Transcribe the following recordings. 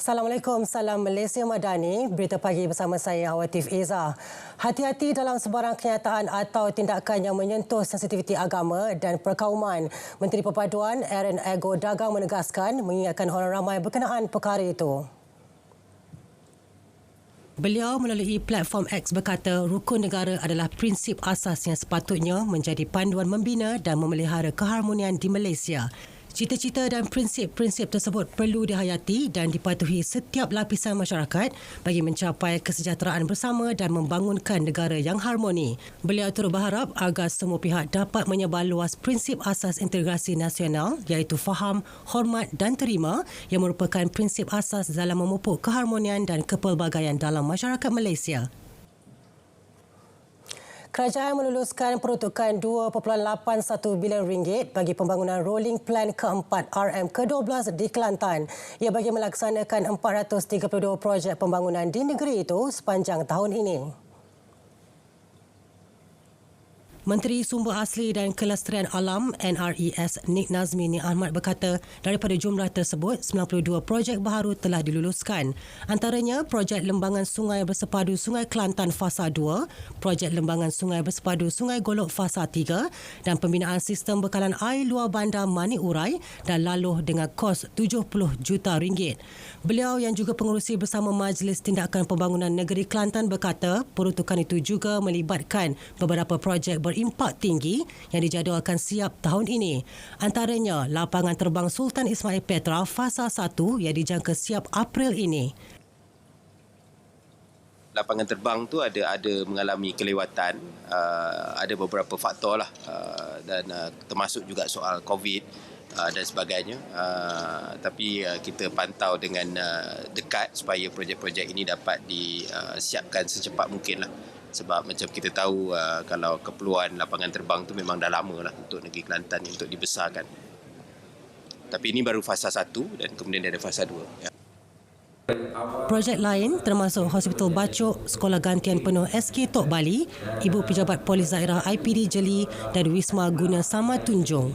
Assalamualaikum, salam Malaysia Madani. Berita pagi bersama saya Awatif Eza. Hati-hati dalam sebarang kenyataan atau tindakan yang menyentuh sensitiviti agama dan perkauman. Menteri Perpaduan Aaron Ego Dagang menegaskan mengingatkan orang ramai berkenaan perkara itu. Beliau melalui platform X berkata rukun negara adalah prinsip asas yang sepatutnya menjadi panduan membina dan memelihara keharmonian di Malaysia. Cita-cita dan prinsip-prinsip tersebut perlu dihayati dan dipatuhi setiap lapisan masyarakat bagi mencapai kesejahteraan bersama dan membangunkan negara yang harmoni. Beliau turut berharap agar semua pihak dapat menyebar luas prinsip asas integrasi nasional iaitu faham, hormat dan terima yang merupakan prinsip asas dalam memupuk keharmonian dan kepelbagaian dalam masyarakat Malaysia. Kerajaan meluluskan peruntukan RM2.81 bilion bagi pembangunan Rolling Plan keempat RM ke-12 di Kelantan. Ia bagi melaksanakan 432 projek pembangunan di negeri itu sepanjang tahun ini. Menteri Sumber Asli dan Kelestarian Alam NRES Nik Nazmi Nik Ahmad berkata daripada jumlah tersebut 92 projek baharu telah diluluskan. Antaranya projek lembangan sungai bersepadu Sungai Kelantan Fasa 2, projek lembangan sungai bersepadu Sungai Golok Fasa 3 dan pembinaan sistem bekalan air luar bandar Mani Urai dan laluh dengan kos RM70 juta. Beliau yang juga pengerusi bersama Majlis Tindakan Pembangunan Negeri Kelantan berkata peruntukan itu juga melibatkan beberapa projek berimpak tinggi yang dijadualkan siap tahun ini. Antaranya lapangan terbang Sultan Ismail Petra Fasa 1 yang dijangka siap April ini. Lapangan terbang tu ada mengalami kelewatan, ada beberapa faktor lah, dan termasuk juga soal COVID dan sebagainya. Tapi kita pantau dengan dekat supaya projek-projek ini dapat disiapkan secepat mungkin lah. Sebab macam kita tahu kalau keperluan lapangan terbang tu memang dah lama lah untuk negeri Kelantan untuk dibesarkan. Tapi ini baru fasa 1 dan kemudian ada fasa 2. Ya. Projek lain termasuk Hospital Bacok, Sekolah Gantian Penuh SK Tok Bali, Ibu Pejabat Polis Daerah IPD Jeli dan Wisma Guna Sama Tunjung.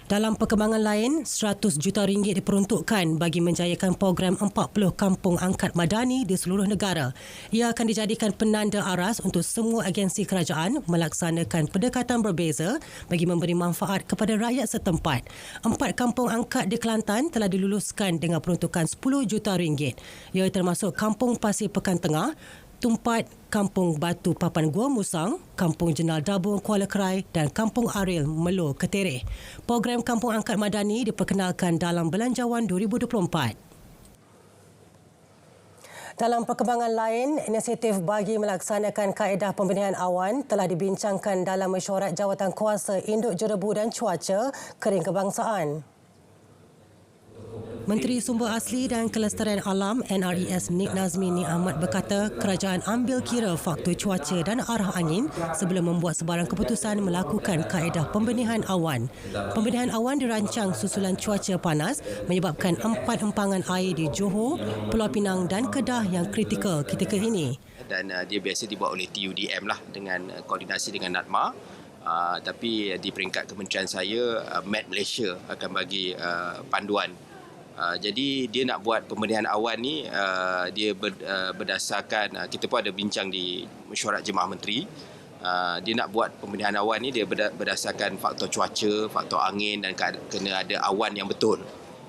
Dalam perkembangan lain, RM100 juta diperuntukkan bagi menjayakan program 40 kampung angkat madani di seluruh negara. Ia akan dijadikan penanda aras untuk semua agensi kerajaan melaksanakan pendekatan berbeza bagi memberi manfaat kepada rakyat setempat. 4 kampung angkat di Kelantan telah diluluskan dengan peruntukan RM10 juta. Ia termasuk Kampung Pasir Pekan Tengah, Tumpat, Kampung Batu Papan Gua Musang, Kampung Jenal Dabung Kuala Kerai dan Kampung Aril Melo Ketereh. Program Kampung Angkat Madani diperkenalkan dalam Belanjawan 2024. Dalam perkembangan lain, inisiatif bagi melaksanakan kaedah pembinaan awan telah dibincangkan dalam mesyuarat Jawatan Kuasa Induk Jerebu dan Cuaca Kering Kebangsaan. Menteri Sumber Asli dan Kelestarian Alam NRES Nik Nazmi Nik Ahmad berkata kerajaan ambil kira faktor cuaca dan arah angin sebelum membuat sebarang keputusan melakukan kaedah pembenihan awan. Pembenihan awan dirancang susulan cuaca panas menyebabkan 4 empangan air di Johor, Pulau Pinang dan Kedah yang kritikal ketika ini. Dan dia biasa dibuat oleh TUDM lah dengan koordinasi dengan NADMA. Tapi di peringkat kementerian saya, Met Malaysia akan bagi panduan. Jadi dia nak buat pembenihan awan ni, dia berdasarkan, kita pun ada bincang di mesyuarat Jemaah Menteri. Dia nak buat pembenihan awan ni dia berdasarkan faktor cuaca, faktor angin dan kena ada awan yang betul.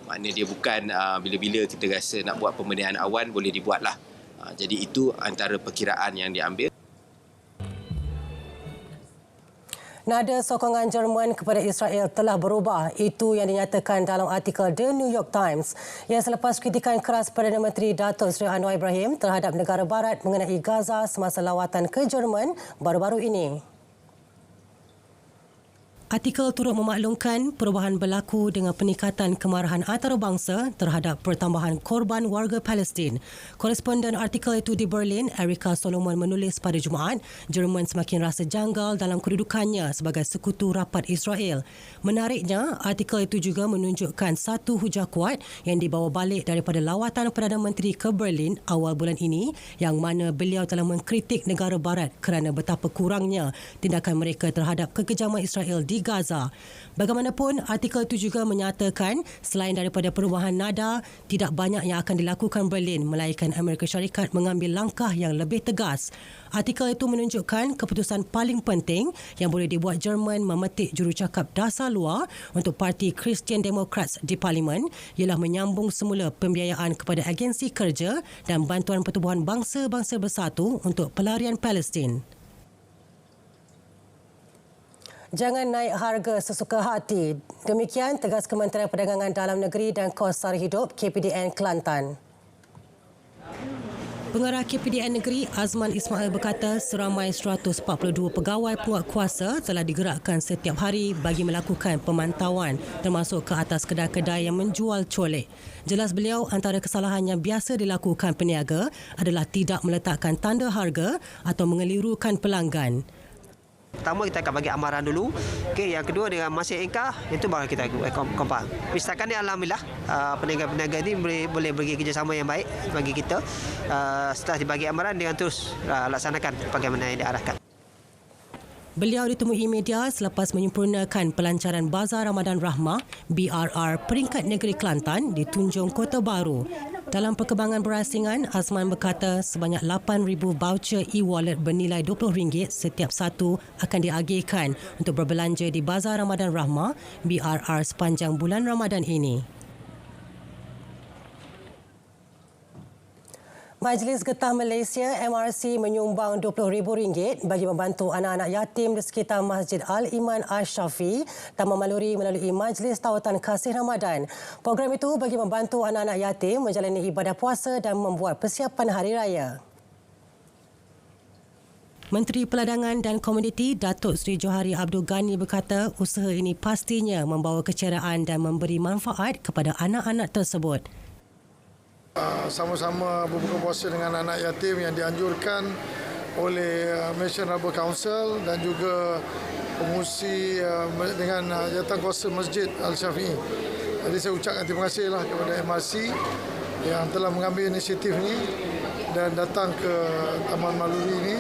Maknanya dia bukan bila-bila kita rasa nak buat pembenihan awan boleh dibuatlah. Jadi itu antara perkiraan yang diambil. Nada sokongan Jerman kepada Israel telah berubah. Itu yang dinyatakan dalam artikel The New York Times. Yang selepas kritikan keras Perdana Menteri Datuk Seri Anwar Ibrahim terhadap negara barat mengenai Gaza semasa lawatan ke Jerman baru-baru ini. Artikel turut memaklumkan perubahan berlaku dengan peningkatan kemarahan antarabangsa terhadap pertambahan korban warga Palestin. Koresponden artikel itu di Berlin, Erika Solomon menulis pada Jumaat, Jerman semakin rasa janggal dalam kedudukannya sebagai sekutu rapat Israel. Menariknya, artikel itu juga menunjukkan satu hujah kuat yang dibawa balik daripada lawatan Perdana Menteri ke Berlin awal bulan ini yang mana beliau telah mengkritik negara barat kerana betapa kurangnya tindakan mereka terhadap kekejaman Israel di di Gaza. Bagaimanapun, artikel itu juga menyatakan selain daripada perubahan nada, tidak banyak yang akan dilakukan Berlin melainkan Amerika Syarikat mengambil langkah yang lebih tegas. Artikel itu menunjukkan keputusan paling penting yang boleh dibuat Jerman memetik jurucakap dasar luar untuk Parti Christian Democrats di Parlimen ialah menyambung semula pembiayaan kepada agensi kerja dan bantuan Pertubuhan Bangsa-Bangsa Bersatu untuk pelarian Palestin. Jangan naik harga sesuka hati. Demikian tegas Kementerian Perdagangan Dalam Negeri dan Kos Sara Hidup KPDN Kelantan. Pengarah KPDN Negeri Azman Ismail berkata seramai 142 pegawai penguatkuasa telah digerakkan setiap hari bagi melakukan pemantauan termasuk ke atas kedai-kedai yang menjual colek. Jelas beliau antara kesalahan yang biasa dilakukan peniaga adalah tidak meletakkan tanda harga atau mengelirukan pelanggan. Pertama kita akan bagi amaran dulu. Okey, yang kedua dengan masih engkau, itu baru kita kompang. Setakat ni alhamdulillah peniaga-peniaga ini boleh bagi kerjasama yang baik bagi kita. Setelah dibagi amaran dengan terus laksanakan bagaimana yang diarahkan. Beliau ditemui media selepas menyempurnakan pelancaran Bazar Ramadan Rahmah BRR peringkat negeri Kelantan di Tunjung Kota Baru. Dalam perkembangan berasingan, Azman berkata sebanyak 8,000 voucher e-wallet bernilai RM20 setiap satu akan diagihkan untuk berbelanja di Bazar Ramadan Rahmah BRR sepanjang bulan Ramadan ini. Majlis Getah Malaysia MRC menyumbang RM20,000 bagi membantu anak-anak yatim di sekitar Masjid Al-Iman Al-Syafi Taman Maluri melalui Majlis Tawatan Kasih Ramadan. Program itu bagi membantu anak-anak yatim menjalani ibadah puasa dan membuat persiapan Hari Raya. Menteri Peladangan dan Komuniti Datuk Seri Johari Abdul Ghani berkata usaha ini pastinya membawa keceriaan dan memberi manfaat kepada anak-anak tersebut. Sama-sama berbuka puasa dengan anak yatim yang dianjurkan oleh Malaysian Rubber Council dan juga pengurusi dengan Jawatankuasa Masjid Al-Syafi'i. Jadi saya ucapkan terima kasihlah kepada MRC yang telah mengambil inisiatif ini dan datang ke Taman Maluri ini.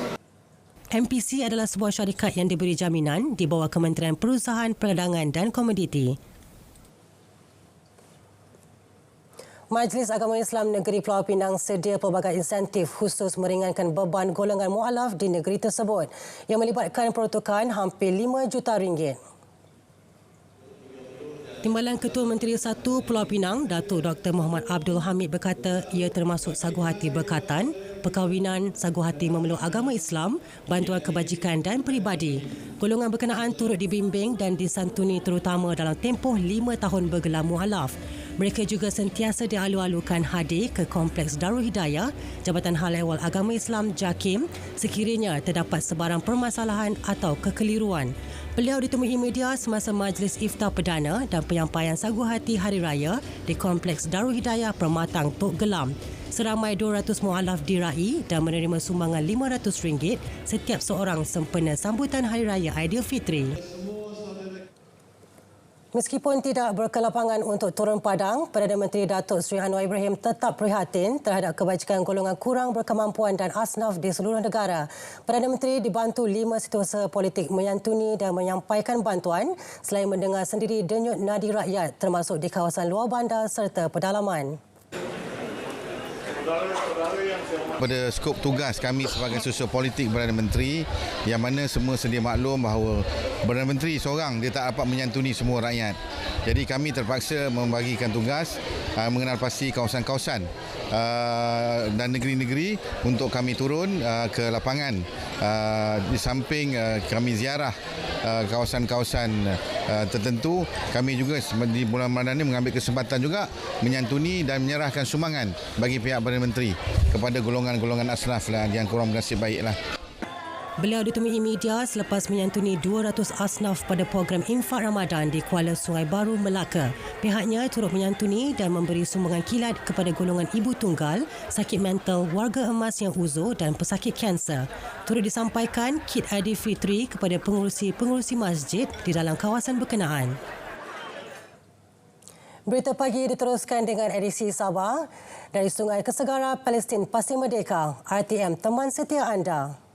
MPC adalah sebuah syarikat yang diberi jaminan di bawah Kementerian Perusahaan Perdagangan dan Komoditi. Majlis Agama Islam Negeri Pulau Pinang sedia pelbagai insentif khusus meringankan beban golongan mualaf di negeri tersebut yang melibatkan peruntukan hampir RM5 juta. Timbalan Ketua Menteri 1 Pulau Pinang, Datuk Dr. Muhammad Abdul Hamid berkata ia termasuk sagu hati berkatan, perkahwinan, sagu hati memeluk agama Islam, bantuan kebajikan dan peribadi. Golongan berkenaan turut dibimbing dan disantuni terutama dalam tempoh 5 tahun bergelar mualaf. Mereka juga sentiasa dialu-alukan hadir ke Kompleks Darul Hidayah, Jabatan Hal Ehwal Agama Islam JAKIM sekiranya terdapat sebarang permasalahan atau kekeliruan. Beliau ditemui media semasa majlis iftar perdana dan penyampaian sagu hati Hari Raya di Kompleks Darul Hidayah Permatang Tok Gelam. Seramai 200 mualaf diraih dan menerima sumbangan RM500 setiap seorang sempena sambutan Hari Raya Aidilfitri. Meskipun tidak berkelapangan untuk turun padang, Perdana Menteri Datuk Seri Anwar Ibrahim tetap prihatin terhadap kebajikan golongan kurang berkemampuan dan asnaf di seluruh negara. Perdana Menteri dibantu 5 setiausaha politik menyantuni dan menyampaikan bantuan selain mendengar sendiri denyut nadi rakyat termasuk di kawasan luar bandar serta pedalaman. Pada skop tugas kami sebagai sosial politik Perdana Menteri, yang mana semua sedia maklum bahawa Perdana Menteri seorang dia tak dapat menyantuni semua rakyat. Jadi kami terpaksa membagikan tugas mengenal pasti kawasan-kawasan dan negeri-negeri untuk kami turun ke lapangan. Di samping kami ziarah kawasan-kawasan tertentu, kami juga di bulan Ramadan ini mengambil kesempatan juga menyantuni dan menyerahkan sumbangan bagi pihak Perdana Menteri kepada golongan-golongan asnaf lah yang kurang bernasib baiklah. Beliau ditemui media selepas menyantuni 200 asnaf pada program Infak Ramadan di Kuala Sungai Baru, Melaka. Pihaknya turut menyantuni dan memberi sumbangan kilat kepada golongan ibu tunggal, sakit mental, warga emas yang uzur dan pesakit kanser. Turut disampaikan kit Aidilfitri kepada pengurusi-pengurusi masjid di dalam kawasan berkenaan. Berita pagi diteruskan dengan edisi Sabah dari Sungai Kesegara, Palestin Pasti Merdeka. RTM teman setia anda.